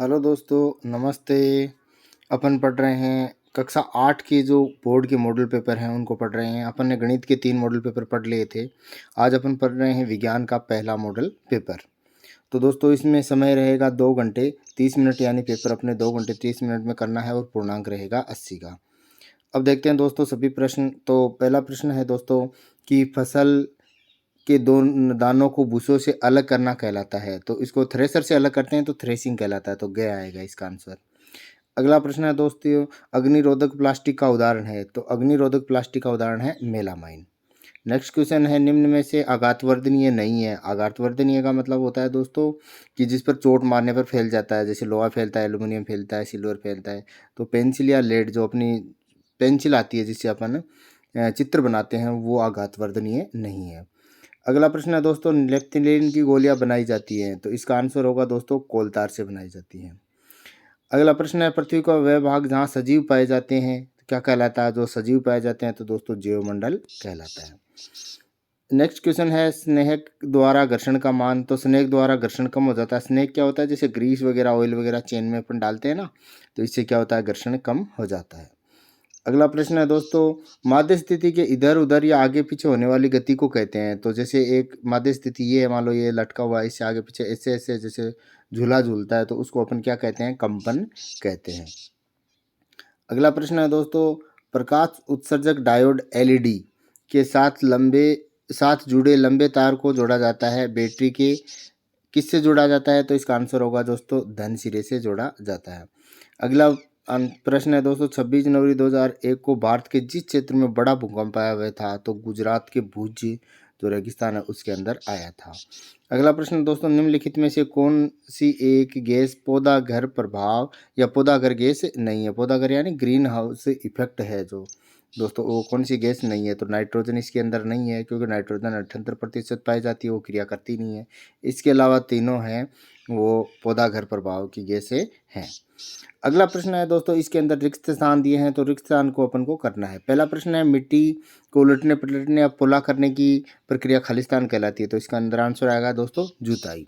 Hello दोस्तों, नमस्ते। अपन पढ़ रहे हैं कक्षा 8 के जो बोर्ड के मॉडल पेपर हैं उनको पढ़ रहे हैं। अपन ने गणित के 3 मॉडल पेपर पढ़ लिए थे। आज अपन पढ़ रहे हैं विज्ञान का पहला मॉडल पेपर। तो दोस्तों इसमें समय रहेगा 2 घंटे 30 मिनट, यानी पेपर अपने 2 घंटे 30 मिनट में करना है और पूर्णांक रहेगा 80 का। अब देखते हैं दोस्तों सभी प्रश्न। तो पहला प्रश्न है दोस्तों कि फसल के दो दानों को भूसों से अलग करना कहलाता है। तो इसको थ्रेसर से अलग करते हैं तो थ्रेसिंग कहलाता है। तो ग आएगा इसका आंसर। अगला प्रश्न है दोस्तों अग्निरोधक प्लास्टिक का उदाहरण है। तो अग्निरोधक प्लास्टिक का उदाहरण है मेलामाइन। नेक्स्ट क्वेश्चन है निम्न में से आघातवर्धनीय नहीं है। आघातवर्धनीय का मतलब होता है दोस्तों कि जिस पर चोट मारने पर फैल जाता है, जैसे लोहा फैलता है, एल्यूमिनियम फैलता है, सिल्वर फैलता है। तो पेंसिल या लेड, जो अपनी पेंसिल आती है जिससे अपन चित्र बनाते हैं, वो आघातवर्धनीय नहीं है। अगला प्रश्न है दोस्तों नेप्थिलीन की गोलियां बनाई जाती हैं। तो इसका आंसर होगा दोस्तों कोलतार से बनाई जाती हैं। अगला प्रश्न है पृथ्वी का वह भाग जहाँ सजीव पाए जाते हैं तो क्या कहलाता है। जो सजीव पाए जाते हैं तो दोस्तों जैवमंडल कहलाता है। नेक्स्ट क्वेश्चन है स्नेहक द्वारा घर्षण का मान। तो स्नेहक द्वारा घर्षण कम हो जाता है। स्नेहक क्या होता है, जैसे ग्रीस वगैरह, ऑयल वगैरह चेन में अपन डालते हैं ना, तो इससे क्या होता है, घर्षण कम हो जाता है। अगला प्रश्न है दोस्तों माध्य स्थिति के इधर उधर या आगे पीछे होने वाली गति को कहते हैं। तो जैसे एक माध्य स्थिति ये है, मान लो ये लटका हुआ है, इससे आगे पीछे ऐसे ऐसे जैसे झूला झूलता है, तो उसको अपन क्या कहते हैं, कंपन कहते हैं। अगला प्रश्न है दोस्तों प्रकाश उत्सर्जक डायोड एलईडी के साथ जुड़े लंबे तार को जोड़ा जाता है बैटरी के किससे जोड़ा जाता है। तो इसका आंसर होगा दोस्तों धन सिरे से जोड़ा जाता है। अगला प्रश्न है दोस्तों 26 जनवरी 2001 को भारत के जिस क्षेत्र में बड़ा भूकंप आया हुआ था, तो गुजरात के भुज जो रेगिस्तान है उसके अंदर आया था। अगला प्रश्न दोस्तों निम्नलिखित में से कौन सी एक गैस पौधा घर प्रभाव या पौधा घर गैस नहीं है। पौधा घर यानी ग्रीन हाउस इफेक्ट है जो दोस्तों, वो कौन सी गैस नहीं है। तो नाइट्रोजन इसके अंदर नहीं है, क्योंकि नाइट्रोजन 78% पाई जाती है, वो क्रिया करती नहीं है। इसके अलावा तीनों हैं वो पौधा घर प्रभाव की गैसें हैं। अगला प्रश्न है दोस्तों इसके अंदर रिक्त स्थान दिए हैं, तो रिक्त स्थान को अपन को करना है। पहला प्रश्न है मिट्टी को उलटने पलटने या पोला करने की प्रक्रिया खालिस्तान कहलाती है। तो इसका अंदर आंसर आएगा दोस्तों जुताई।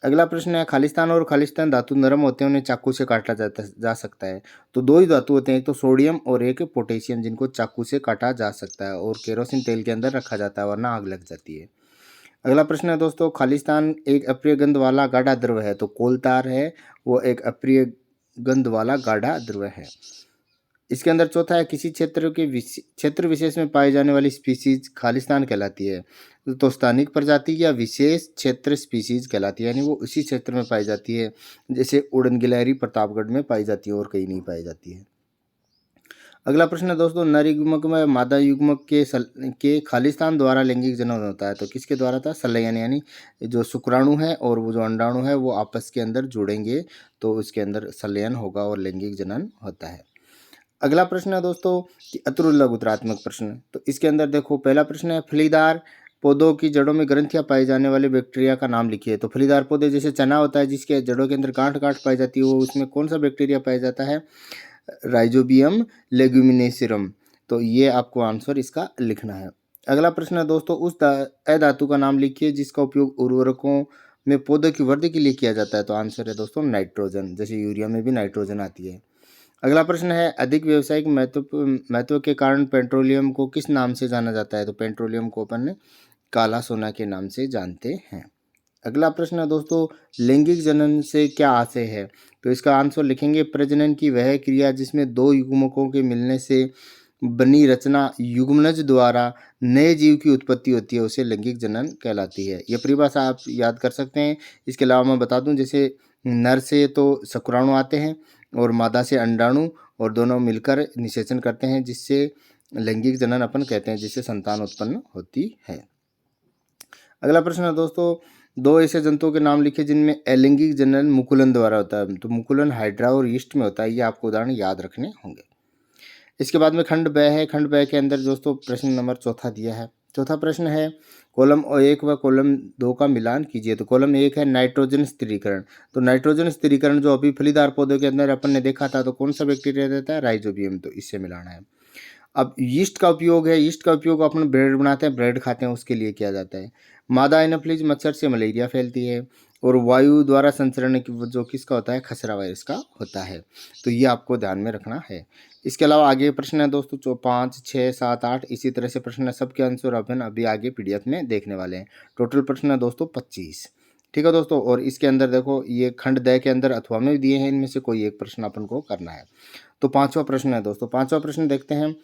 अगला प्रश्न है खालिस्तान और खालिस्तान धातु नरम होते हैं, उन्हें चाकू से काटा जा सकता है। तो दो ही धातु होते हैं, एक तो सोडियम और एक पोटेशियम, जिनको चाकू से काटा जा सकता है और केरोसिन तेल के अंदर रखा जाता है, वरना आग लग जाती है। अगला प्रश्न है दोस्तों खालिस्तान एक अप्रिय गंध वाला गाढ़ा द्रव है। तो कोलतार है वो एक अप्रिय गंध वाला गाढ़ा द्रव है। इसके अंदर चौथा है किसी क्षेत्र विशेष में पाई जाने वाली स्पीसीज खालिस्तान कहलाती है। तो स्थानिक प्रजाति या विशेष क्षेत्र स्पीसीज कहलाती है, यानी वो उसी क्षेत्र में पाई जाती है। जैसे उड़न गिलहरी प्रतापगढ़ में पाई जाती है और कहीं नहीं पाई जाती है। अगला प्रश्न है दोस्तों नर युग्मक में मादा युग्मक के खालिस्तान द्वारा लैंगिक जनन होता है। तो किसके द्वारा था, संलयन, यानी जो शुक्राणु है और वो जो अंडाणु है वो आपस के अंदर जुड़ेंगे तो उसके अंदर संलयन होगा और लैंगिक जनन होता है। अगला प्रश्न है दोस्तों कि अतुलघुत्रात्मक प्रश्न। तो इसके अंदर देखो पहला प्रश्न है फलीदार पौधों की जड़ों में ग्रंथियां पाई जाने वाले बैक्टीरिया का नाम लिखिए। तो फलीदार पौधे जैसे चना होता है जिसके जड़ों के अंदर गांठ गांठ पाई जाती है, वो उसमें कौन सा बैक्टीरिया पाया जाता है, राइजोबियम लेग्यूमिनेसियम। तो ये आपको आंसर इसका लिखना है। अगला प्रश्न है दोस्तों उस अधातु का नाम लिखिए जिसका उपयोग उर्वरकों में पौधों की वृद्धि के लिए किया जाता है। तो आंसर है दोस्तों नाइट्रोजन, जैसे यूरिया में भी नाइट्रोजन आती है। अगला प्रश्न है अधिक व्यावसायिक महत्व के कारण पेट्रोलियम को किस नाम से जाना जाता है। तो पेट्रोलियम को अपन काला सोना के नाम से जानते हैं। अगला प्रश्न है दोस्तों लैंगिक जनन से क्या आशय है। तो इसका आंसर लिखेंगे प्रजनन की वह क्रिया जिसमें दो युग्मकों के मिलने से बनी रचना युग्मनज द्वारा नए जीव की उत्पत्ति होती है, उसे लैंगिक जनन कहलाती है। यह परिभाषा आप याद कर सकते हैं। इसके अलावा मैं बता दूं जैसे नर से तो शुक्राणु आते हैं और मादा से अंडाणु, और दोनों मिलकर निषेचन करते हैं जिससे लैंगिक जनन अपन कहते हैं, जिससे संतान उत्पन्न होती है। अगला प्रश्न है दोस्तों दो ऐसे जंतुओं के नाम लिखे जिनमें अलैंगिक जनन मुकुलन द्वारा होता है। तो मुकुलन हाइड्रा और यीस्ट में होता है, ये आपको उदाहरण याद रखने होंगे। इसके बाद में खंड ब है। खंड ब के अंदर दोस्तों प्रश्न नंबर चौथा दिया है। चौथा प्रश्न है कॉलम 1 व कॉलम 2 का मिलान कीजिए। तो कॉलम 1 है नाइट्रोजन स्थिरीकरण। तो नाइट्रोजन स्थिरीकरण जो अभी फलीदार पौधों के अंदर अपन ने देखा था, तो कौन सा बैक्टीरिया रहता है, राइजोबियम। तो इससे मिलाना है। अब यीस्ट का उपयोग है, यीस्ट का उपयोग अपन ब्रेड बनाते हैं, ब्रेड खाते हैं, उसके लिए किया जाता है। मादा एनाफिलीज मच्छर से मलेरिया फैलती है। और वायु द्वारा संचरण जो किसका होता है, खसरा वायरस का होता है। तो ये आपको ध्यान में रखना है। इसके अलावा आगे प्रश्न है दोस्तों, जो 5, 6, 7, 8 इसी तरह से प्रश्न है, सबके आंसर अपन अभी आगे पीडीएफ में देखने वाले हैं। टोटल प्रश्न है दोस्तों 25। ठीक है दोस्तों, और इसके अंदर देखो ये खंड द के अंदर अथवा में दिए हैं, इनमें से कोई एक प्रश्न अपन को करना है। तो 5वां प्रश्न है दोस्तों, 5वां प्रश्न देखते हैं।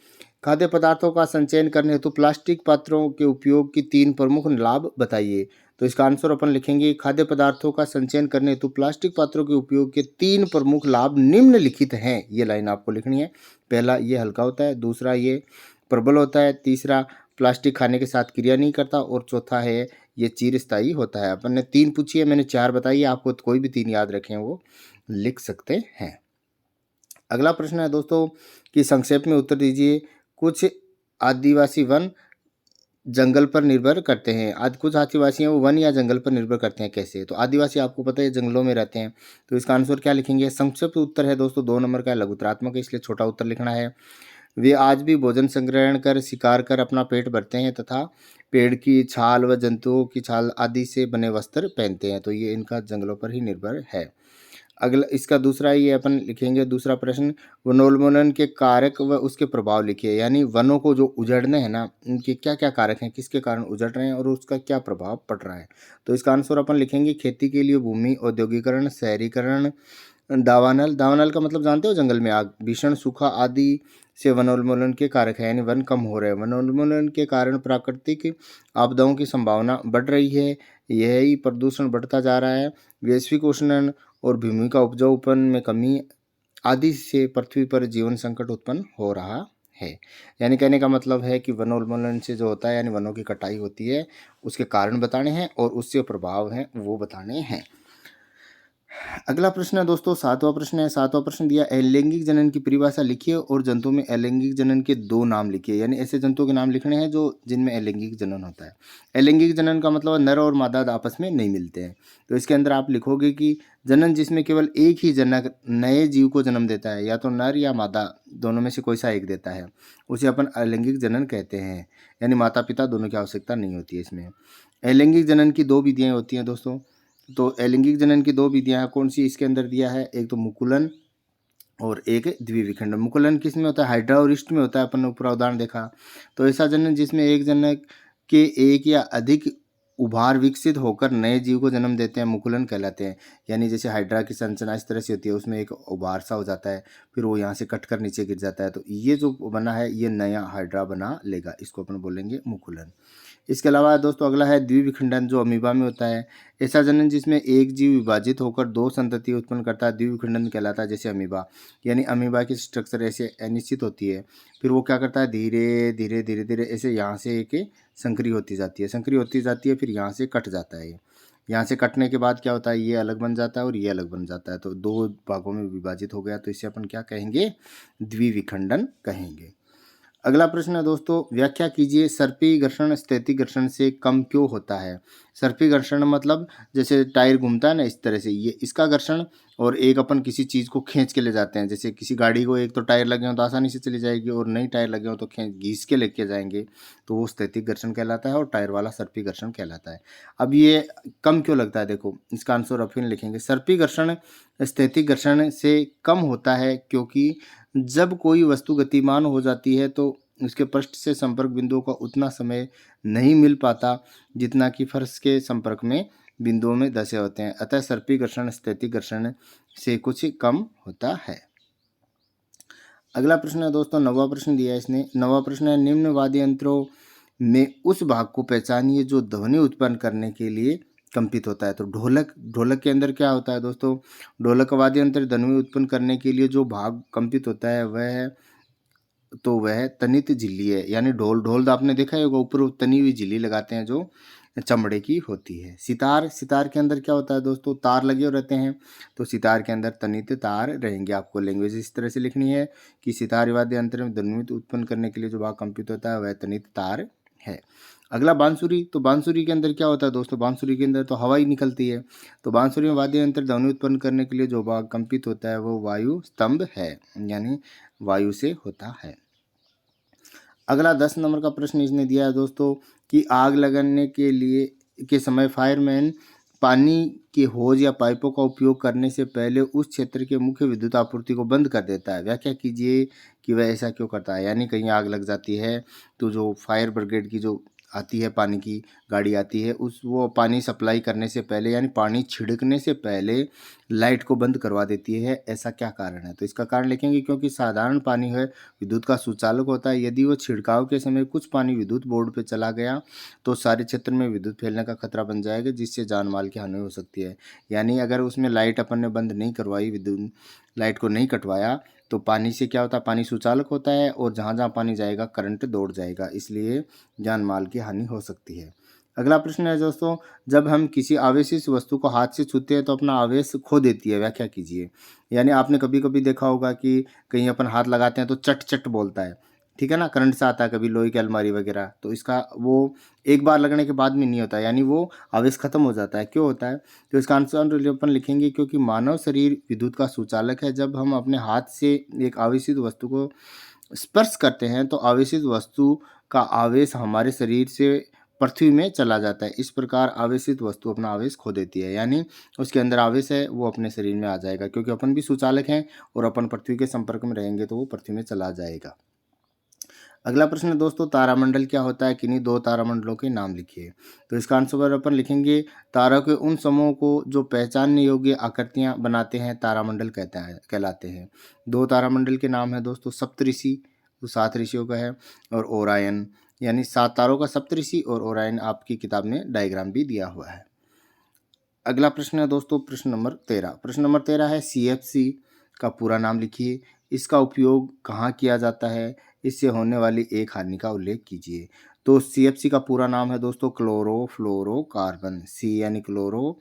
खाद्य पदार्थों का संचयन करने हेतु प्लास्टिक पात्रों के उपयोग की 3 प्रमुख लाभ बताइए। तो इसका आंसर अपन लिखेंगे, खाद्य पदार्थों का संचयन करने हेतु प्लास्टिक पात्रों के उपयोग के 3 प्रमुख लाभ निम्नलिखित हैं। ये लाइन आपको लिखनी है। पहला, ये हल्का होता है। दूसरा, ये प्रबल होता है। तीसरा, प्लास्टिक खाने के साथ क्रिया नहीं करता। और चौथा है, ये चिरस्थायी होता है। अपन ने 3 पूछी है, मैंने 4 बताई है। आपको कोई भी 3 याद रखें वो लिख सकते हैं। अगला प्रश्न है दोस्तों कि संक्षेप में उत्तर दीजिए। कुछ आदिवासी वन जंगल पर निर्भर करते हैं। आज कुछ आदिवासी हैं वो वन या जंगल पर निर्भर करते हैं, कैसे? तो आदिवासी आपको पता है जंगलों में रहते हैं। तो इसका आंसर क्या लिखेंगे? संक्षिप्त उत्तर है दोस्तों 2 नंबर का, लघुतरात्मक है, इसलिए छोटा उत्तर लिखना है। वे आज भी भोजन संग्रहण कर, शिकार कर अपना पेट भरते हैं तथा पेड़ की छाल व जंतुओं की छाल आदि से बने वस्त्र पहनते हैं। तो ये इनका जंगलों पर ही निर्भर है। अगला इसका दूसरा ये अपन लिखेंगे, दूसरा प्रश्न, वनोन्मूलन के कारक व उसके प्रभाव लिखिए। यानी वनों को जो उजड़ने हैं ना, इनके क्या क्या कारक हैं, किसके कारण उजड़ रहे हैं और उसका क्या प्रभाव पड़ रहा है। तो इसका आंसर अपन लिखेंगे, खेती के लिए भूमि, औद्योगिकरण, शहरीकरण, दावानल। दावानल का मतलब जानते हो, जंगल में आग, भीषण सूखा आदि से वनोन्मूलन के कारक है, यानी वन कम हो रहे हैं। वनोन्मूलन के कारण प्राकृतिक आपदाओं की संभावना बढ़ रही है। यही प्रदूषण बढ़ता जा रहा है। वैश्विक उष्णन और भूमि का उपजाऊपन में कमी आदि से पृथ्वी पर जीवन संकट उत्पन्न हो रहा है। यानी कहने का मतलब है कि वनोन्मूलन से जो होता है, यानी वनों की कटाई होती है, उसके कारण बताने हैं और उससे प्रभाव हैं वो बताने हैं। अगला प्रश्न है दोस्तों 7वां प्रश्न है। 7वां प्रश्न दिया, अलैंगिक जनन की परिभाषा लिखिए और जंतु में अलैंगिक जनन के 2 नाम लिखिए। यानी ऐसे जंतुओं के नाम लिखने हैं जो जिनमें अलैंगिक जनन होता है। अलैंगिक जनन का मतलब नर और मादा आपस में नहीं मिलते हैं। तो इसके अंदर आप लिखोगे कि जनन जिसमें केवल एक ही जनक नए जीव को जन्म देता है, या तो नर या मादा दोनों में से कोई सा एक देता है, उसे अपन अलैंगिक जनन कहते हैं। यानी माता पिता दोनों की आवश्यकता नहीं होती है इसमें। अलैंगिक जनन की 2 विधियाँ होती हैं दोस्तों। तो अलैंगिक जनन की 2 विधियाँ कौन सी इसके अंदर दिया है? एक तो मुकुलन और एक द्विविखंडन। मुकुलन किस में होता है? हाइड्रा और ईस्ट में होता है, अपन ने पूरा उदाहरण देखा। तो ऐसा जनन जिसमें एक जनक के एक या अधिक उभार विकसित होकर नए जीव को जन्म देते हैं, मुकुलन कहलाते हैं। यानी जैसे हाइड्रा की संरचना इस तरह से होती है, उसमें एक उभार सा हो जाता है, फिर वो यहाँ से कट कर नीचे गिर जाता है। तो ये जो बना है, ये नया हाइड्रा बना लेगा, इसको अपन बोलेंगे मुकुलन। इसके अलावा दोस्तों अगला है द्विविखंडन, जो अमीबा में होता है। ऐसा जनन जिसमें एक जीव विभाजित होकर 2 संतति उत्पन्न करता है, द्विविखंडन कहलाता है, जैसे अमीबा। यानी अमीबा की स्ट्रक्चर ऐसे अनिश्चित होती है, फिर वो क्या करता है, धीरे धीरे धीरे धीरे ऐसे यहाँ से एक संकरी होती जाती है, संकरी होती जाती है, फिर यहाँ से कट जाता है। यहाँ से कटने के बाद क्या होता है, ये अलग बन जाता है और ये अलग बन जाता है। तो 2 भागों में विभाजित हो गया, तो इसे अपन क्या कहेंगे? द्विविखंडन कहेंगे। अगला प्रश्न है दोस्तों, व्याख्या कीजिए, सर्पी घर्षण स्थैतिक घर्षण से कम क्यों होता है? सर्पी घर्षण मतलब जैसे टायर घूमता है ना, इस तरह से ये इसका घर्षण, और एक अपन किसी चीज़ को खींच के ले जाते हैं, जैसे किसी गाड़ी को एक तो टायर लगे हो तो आसानी से चली जाएगी, और नई टायर लगे हो तो घींच के लेके जाएंगे, तो वो स्थैतिक घर्षण कहलाता है, और टायर वाला सर्पी घर्षण कहलाता है। अब ये कम क्यों लगता है, देखो इसका आंसर अपन लिखेंगे, सर्पी घर्षण स्थैतिक घर्षण से कम होता है क्योंकि जब कोई वस्तु गतिमान हो जाती है तो उसके पृष्ठ से संपर्क बिंदुओं का उतना समय नहीं मिल पाता जितना कि फर्श के संपर्क में बिंदुओं में धसे होते हैं। अतः सर्पी घर्षण स्थैतिक घर्षण से कुछ कम होता है। अगला प्रश्न है दोस्तों 9वां प्रश्न दिया है इसने। 9वां प्रश्न है, निम्न वाद्य यंत्रों में उस भाग को पहचानिए जो ध्वनि उत्पन्न करने के लिए कंपित होता है। तो ढोलक, ढोलक के अंदर क्या होता है दोस्तों? ढोलक का वाद्य यंत्र ध्वनि उत्पन्न करने के लिए जो भाग कंपित होता है वह तनित झिल्ली है। यानी ढोल, ढोल तो आपने देखा ही होगा, ऊपर तनी हुई झिल्ली लगाते हैं जो चमड़े की होती है। सितार, सितार के अंदर क्या होता है दोस्तों? तार लगे हुए रहते हैं, तो सितार के अंदर तनित तार रहेंगे। आपको लैंग्वेज इस तरह से लिखनी है कि सितार वाद्य यंत्र में ध्वनि उत्पन्न करने के लिए जो भाग कंपित होता है वह तनित तार है। अगला बांसुरी, तो बांसुरी के अंदर क्या होता है दोस्तों? बांसुरी के अंदर तो हवा ही निकलती है, तो बांसुरी में वाद्य यंत्र ध्वनि उत्पन्न करने के लिए जो भाग कंपित होता है वो वायु स्तंभ है, यानी वायु से होता है। अगला 10 नंबर का प्रश्न इसने दिया है दोस्तों कि आग लगाने के लिए के समय फायरमैन पानी के होज या पाइपों का उपयोग करने से पहले उस क्षेत्र के मुख्य विद्युत आपूर्ति को बंद कर देता है। व्याख्या कीजिए कि वह ऐसा क्यों करता है। यानी कहीं आग लग जाती है तो जो फायर ब्रिगेड की जो आती है, पानी की गाड़ी आती है, वो पानी सप्लाई करने से पहले यानी पानी छिड़कने से पहले लाइट को बंद करवा देती है। ऐसा क्या कारण है? तो इसका कारण लिखेंगे क्योंकि साधारण पानी है विद्युत का सुचालक होता है। यदि वो छिड़काव के समय कुछ पानी विद्युत बोर्ड पे चला गया तो सारे क्षेत्र में विद्युत फैलने का खतरा बन जाएगा, जिससे जान माल की हानि हो सकती है। यानी अगर उसमें लाइट अपन ने बंद नहीं करवाई, विद्युत लाइट को नहीं कटवाया, तो पानी से क्या होता है, पानी सुचालक होता है और जहाँ जहाँ पानी जाएगा करंट दौड़ जाएगा, इसलिए जान माल की हानि हो सकती है। अगला प्रश्न है दोस्तों, जब हम किसी आवेशित वस्तु को हाथ से छूते हैं तो अपना आवेश खो देती है। व्याख्या कीजिए। यानी आपने कभी कभी देखा होगा कि कहीं अपन हाथ लगाते हैं तो चट चट बोलता है, ठीक है ना, करंट से आता है कभी लोहे की अलमारी वगैरह, तो इसका वो एक बार लगने के बाद में नहीं होता, यानी वो आवेश खत्म हो जाता है। क्यों होता है? तो इसका आंसर अपन लिखेंगे क्योंकि मानव शरीर विद्युत का सुचालक है। जब हम अपने हाथ से एक आवेशित वस्तु को स्पर्श करते हैं तो आवेशित वस्तु का आवेश हमारे शरीर से पृथ्वी में चला जाता है। इस प्रकार आवेशित वस्तु अपना आवेश खो देती है, यानी उसके अंदर आवेश है वो अपने शरीर में आ जाएगा, क्योंकि अपन भी सुचालक हैं और अपन पृथ्वी के संपर्क में रहेंगे तो वो पृथ्वी में चला जाएगा। अगला प्रश्न है दोस्तों, तारामंडल क्या होता है? किन्हीं दो तारामंडलों के नाम लिखिए। तो इसका आंसर अपन लिखेंगे, तारों के उन समूहों को जो पहचानने योग्य आकृतियां बनाते हैं तारामंडल कहलाते हैं। दो तारामंडल के नाम है दोस्तों, सप्तऋषि जो 7 ऋषियों का है, और ओरायन, यानी 7 तारों का सप्तऋषि, और ओरायन आपकी किताब में डायग्राम भी दिया हुआ है। अगला प्रश्न है दोस्तों, प्रश्न नंबर 13। प्रश्न नंबर 13 है, CFC का पूरा नाम लिखिए। इसका उपयोग कहाँ किया जाता है? इससे होने वाली एक हानि का उल्लेख कीजिए। तो CFC का पूरा नाम है दोस्तों क्लोरोफ्लोरोकार्बन। C यानी क्लोरो,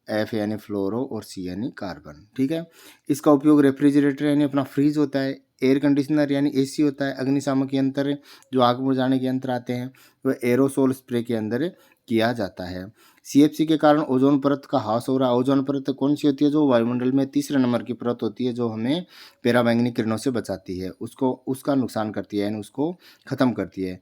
F यानी फ्लोरो, और C यानी कार्बन, ठीक है। इसका उपयोग रेफ्रिजरेटर यानी अपना फ्रीज होता है, एयर कंडीशनर यानी AC होता है, अग्निशामक यंत्र जो आग बुझाने के यंत्र आते हैं, वह एरोसोल स्प्रे के अंदर किया जाता है। CFC के कारण ओजोन परत का ह्रास हो रहा है। ओजोन परत कौन सी होती है? जो वायुमंडल में तीसरे नंबर की परत होती है, जो हमें पराबैंगनी किरणों से बचाती है, उसका नुकसान करती है, यानी उसको खत्म करती है।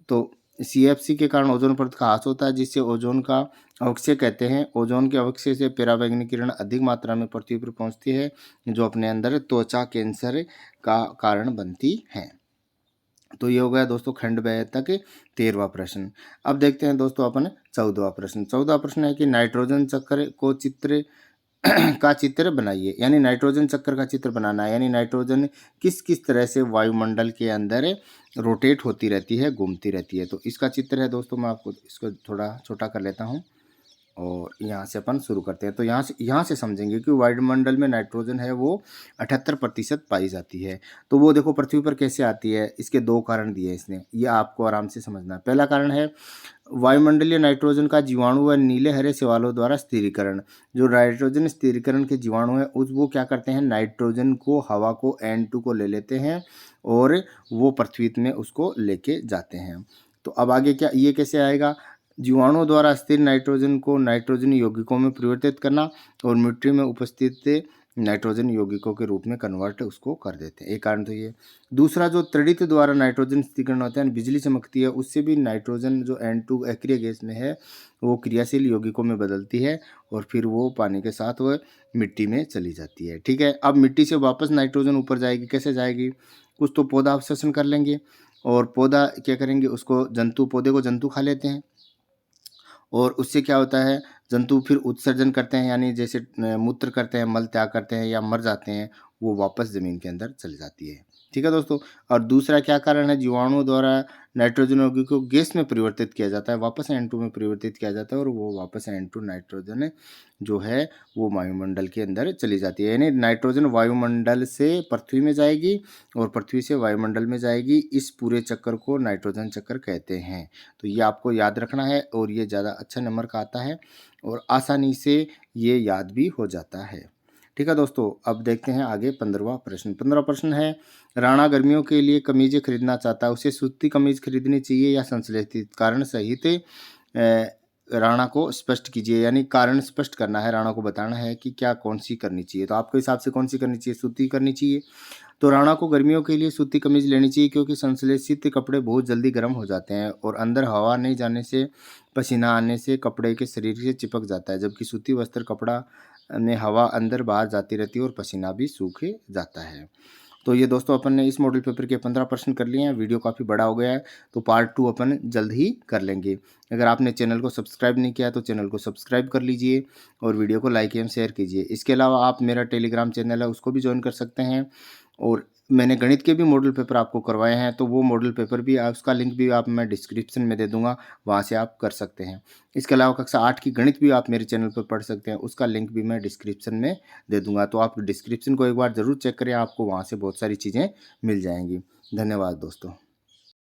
तो CFC के कारण ओजोन परत का ह्रास होता है, जिससे ओजोन का अवक्षय कहते हैं। ओजोन के अवक्षय से पराबैंगनी किरण अधिक मात्रा में पृथ्वी पर पहुंचती है, जो अपने अंदर त्वचा कैंसर का कारण बनती है। तो ये हो गया दोस्तों खंड ब तक 13वां प्रश्न। अब देखते हैं दोस्तों अपन 14वां प्रश्न। 14वां प्रश्न है कि नाइट्रोजन चक्र को चित्र का चित्र बनाइए। यानी नाइट्रोजन चक्र का चित्र बनाना है, यानी नाइट्रोजन किस किस तरह से वायुमंडल के अंदर रोटेट होती रहती है, घूमती रहती है। तो इसका चित्र है दोस्तों, मैं आपको इसको थोड़ा छोटा कर लेता हूँ और यहाँ से अपन शुरू करते हैं। तो यहाँ से समझेंगे कि वायुमंडल में नाइट्रोजन है वो 78% पाई जाती है। तो वो देखो पृथ्वी पर कैसे आती है, इसके 2 कारण दिए इसने, ये आपको आराम से समझना है। पहला कारण है वायुमंडलीय नाइट्रोजन का जीवाणु व नीले हरे शैवालों द्वारा स्थिरीकरण। जो नाइट्रोजन स्थिरीकरण के जीवाणु है वो क्या करते हैं, नाइट्रोजन को, हवा को, N2 को ले लेते हैं और वो पृथ्वी में उसको लेके जाते हैं। तो अब आगे क्या, ये कैसे आएगा? जीवाणुओं द्वारा स्थिर नाइट्रोजन को नाइट्रोजन यौगिकों में परिवर्तित करना और मिट्टी में उपस्थित नाइट्रोजन यौगिकों के रूप में कन्वर्ट उसको कर देते हैं। एक कारण तो ये। दूसरा, जो तड़ित द्वारा नाइट्रोजन स्थिरीकरण होता है, बिजली चमकती है, उससे भी नाइट्रोजन जो N2 एक्रिय गैस में है वो क्रियाशील यौगिकों में बदलती है और फिर वो पानी के साथ वह मिट्टी में चली जाती है, ठीक है। अब मिट्टी से वापस नाइट्रोजन ऊपर जाएगी, कैसे जाएगी? कुछ तो पौधा अवशोषण कर लेंगे और पौधा क्या करेंगे, उसको पौधे को जंतु खा लेते हैं और उससे क्या होता है, जंतु फिर उत्सर्जन करते हैं, यानी जैसे मूत्र करते हैं, मल त्याग करते हैं या मर जाते हैं, वो वापस ज़मीन के अंदर चली जाती है, ठीक है दोस्तों। और दूसरा क्या कारण है, जीवाणुओं द्वारा नाइट्रोजन यौगिक को गैस में परिवर्तित किया जाता है, वापस N2 में परिवर्तित किया जाता है और वो वापस N2 नाइट्रोजन जो है वो वायुमंडल के अंदर चली जाती है। यानी नाइट्रोजन वायुमंडल से पृथ्वी में जाएगी और पृथ्वी से वायुमंडल में जाएगी। इस पूरे चक्कर को नाइट्रोजन चक्र कहते हैं। तो ये आपको याद रखना है और ये ज़्यादा अच्छा नंबर का आता है और आसानी से ये याद भी हो जाता है, ठीक है दोस्तों। अब देखते हैं आगे 15वां प्रश्न। 15वां प्रश्न है, राणा गर्मियों के लिए कमीजें खरीदना चाहता है, उसे सूती कमीज खरीदनी चाहिए या संश्लेषित कारण सहित राणा को स्पष्ट कीजिए, यानी कारण स्पष्ट करना है, राणा को बताना है कि क्या कौन-सी करनी चाहिए। तो आपके हिसाब से कौन-सी करनी चाहिए? सूती करनी चाहिए। तो राणा को गर्मियों के लिए सूती कमीज़ लेनी चाहिए क्योंकि संश्लेषित कपड़े बहुत जल्दी गर्म हो जाते हैं और अंदर हवा नहीं जाने से, पसीना आने से कपड़े के शरीर से चिपक जाता है, जबकि सूती वस्त्र कपड़ा में हवा अंदर बाहर जाती रहती है और पसीना भी सूख जाता है। तो ये दोस्तों अपन ने इस मॉडल पेपर के 15 प्रश्न कर लिए हैं। वीडियो काफ़ी बड़ा हो गया है, तो पार्ट 2 अपन जल्द ही कर लेंगे। अगर आपने चैनल को सब्सक्राइब नहीं किया है तो चैनल को सब्सक्राइब कर लीजिए और वीडियो को लाइक एवं शेयर कीजिए। इसके अलावा आप मेरा टेलीग्राम चैनल है उसको भी ज्वाइन कर सकते हैं और मैंने गणित के भी मॉडल पेपर आपको करवाए हैं, तो वो मॉडल पेपर भी उसका लिंक भी आप मैं डिस्क्रिप्शन में दे दूँगा, वहाँ से आप कर सकते हैं। इसके अलावा कक्षा 8 की गणित भी आप मेरे चैनल पर पढ़ सकते हैं, उसका लिंक भी मैं डिस्क्रिप्शन में दे दूँगा। तो आप डिस्क्रिप्शन को एक बार ज़रूर चेक करें, आपको वहाँ से बहुत सारी चीज़ें मिल जाएँगी। धन्यवाद दोस्तों।